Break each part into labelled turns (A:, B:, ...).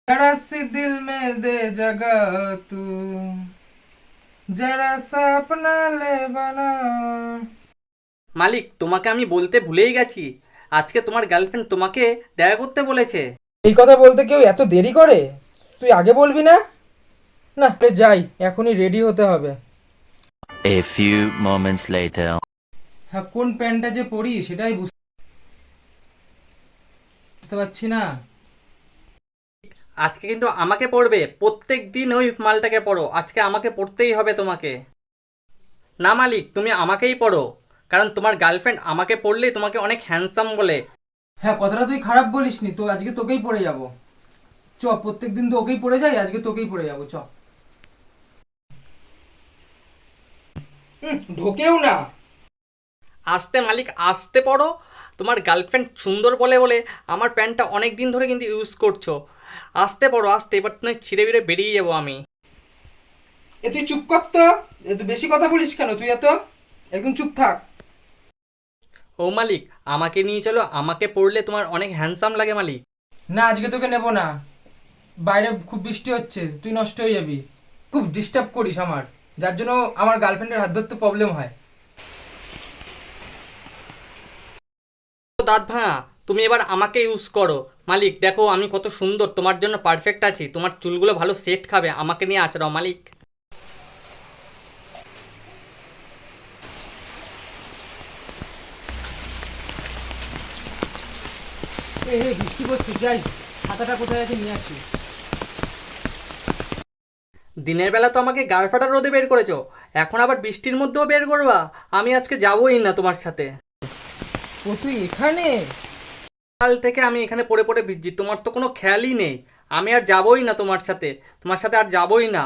A: जरा सी दिल में दे जगह तू जरा सा अपना ले बना।
B: মালিক, তোমাকে আমি বলতে ভুলেই গেছি, আজকে তোমার গার্লফ্রেন্ড তোমাকে দেখা করতে বলেছে।
A: এই কথা বলতে কেউ এত দেরি করে? তুই আগে বলবি না? না যাই, এখনই রেডি হতে হবে।
C: A few moments later.
A: হ্যাঁ, কোন প্যান্টটা যে পরি সেটাই বুঝতে পারছি না।
B: আজকে কিন্তু আমাকে পড়বে, প্রত্যেক দিন ওই মালটাকে পড়ো, আজকে আমাকে পড়তেই হবে তোমাকে। না মালিক, তুমি আমাকেই পড়ো, কারণ তোমার গার্লফ্রেন্ড আমাকে পড়লেই তোমাকে অনেক হ্যান্ডসাম বলে।
A: হ্যাঁ, কথাটা তুই খারাপ বলিসনি তো, আজকে তোকেই পড়ে যাব। চ, প্রত্যেক দিন তো ওকেই পড়ে যাই, আজকে তোকেই পড়ে যাব, চ। ঢোকেও না।
B: আস্তে মালিক, আস্তে পড়ো। তোমার গার্লফ্রেন্ড সুন্দর বলে বলে আমার প্যান্টটা অনেক দিন ধরে কিন্তু ইউজ করছো। আস্তে পড়ো, আস্তে, এবার তুমি ছিঁড়ে বিড়ে বেরিয়ে যাবো আমি।
A: এ তুই চুপ কর তো, এত বেশি কথা বলিস কেন তুই? একদম চুপ থাক।
B: ও মালিক, আমাকে নিয়ে চলো, আমাকে পড়লে তোমার অনেক হ্যান্ডসাম লাগে মালিক।
A: না, আজকে তোকে নেব না। বাইরে খুব বৃষ্টি হচ্ছে, তুই নষ্ট হয়ে যাবি। খুব ডিস্টার্ব করিস আমার, যার জন্য আমার গার্লফ্রেন্ডের হাত ধরতে প্রবলেম হয়।
B: তো দাঁত ভাঙা, তুমি এবার আমাকে ইউজ করো। মালিক দেখো আমি কত সুন্দর, তোমার জন্য পারফেক্ট আছি, তোমার চুলগুলো ভালো সেট খাবে, আমাকে নিয়ে আচড়াও মালিক।
A: বৃষ্টি পড়ছে, যাই, ছাতাটা কোথায় আছে নিয়ে আসি।
B: দিনের বেলা তো আমাকে গাড় ফাটার রোদে বের করেছো, এখন আবার বৃষ্টির মধ্যেও বের করবা? আমি আজকে যাবোই না তোমার সাথে।
A: ও তুই এখানে?
B: কাল থেকে আমি এখানে পড়ে পড়ে ভিজছি, তোমার তো কোনো খেয়ালই নেই। আমি আর যাবোই না তোমার সাথে, তোমার সাথে আর যাবোই না।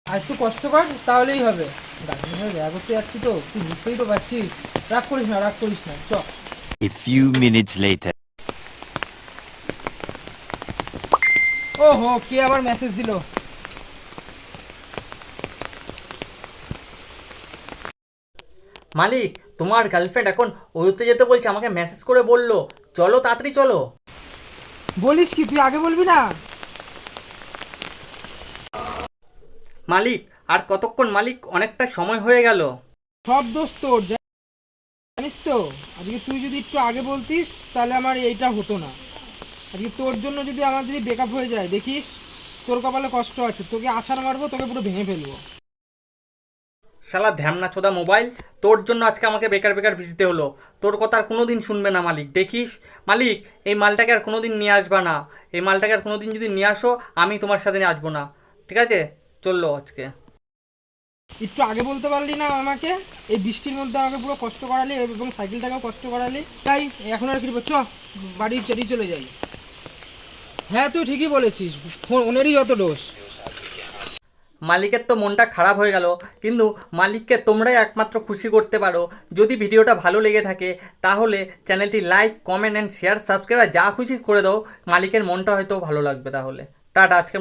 A: আর একটু কষ্ট কর, তাহলেই হবে। গার্লফ্রেন্ডের সাথে দেখা করতে যাচ্ছি তো, তুই বুঝতেই তো পারছিস। রাগ করিস না, রাগ করিস না, চ।
C: A few minutes later.
A: ওহো, কে আবার মেসেজ দিল?
B: মালিক, তোমার গার্লফ্রেন্ড এখন ওইতে যেতে বলছে, আমাকে মেসেজ করে বললো চলো তাড়াতাড়ি চলো।
A: বলিস কি? তুই আগে বলবি না?
B: মালিক আর কতক্ষণ মালিক, অনেকটা সময় হয়ে গেল।
A: সব দোষ তোর, জানিস তো। আজকে তুই যদি একটু আগে বলতিস তাহলে আমার এইটা হতো না। আজকে তোর জন্য যদি আমার যদি ব্রেকআপ হয়ে যায়, দেখিস তোর কপালে কষ্ট আছে। তোকে আছাড় মারবো, তোকে পুরো ভেঙে ফেলবো।
B: শালা ধ্যামনা ছোদা মোবাইল, তোর জন্য আজকে আমাকে বেকার বেকার ভিজতে হলো। তোর কথা আর কোনোদিন শুনবে না মালিক, দেখিস। মালিক, এই মালটাকে আর কোনোদিন নিয়ে আসবা না। এই মালটাকে আর কোনোদিন যদি নিয়ে আসো, আমি তোমার সাথে নিয়ে আসবো না, ঠিক আছে? চললো আজকে।
A: একটু আগে বলতে পারলি না আমাকে? এই বৃষ্টির মধ্যে আমাকে পুরো কষ্ট করালি এবং সাইকেলটাকেও কষ্ট করালি। তাই এখন আর কি চ, বাড়ি চলে যাই। হ্যাঁ, তুই ঠিকই বলেছিস, ফোনেরই যত দোষ।
B: মালিকের তো মনটা খারাপ হয়ে গেল, কিন্তু মালিককে তোমরাই একমাত্র খুশি করতে পারো। যদি ভিডিওটা ভালো লেগে থাকে তাহলে চ্যানেলটি like, comment and share, subscribe যা খুশি করে দাও, মালিকের মনটা হয়তো ভালো লাগবে। তাহলে টাটা, আজকে।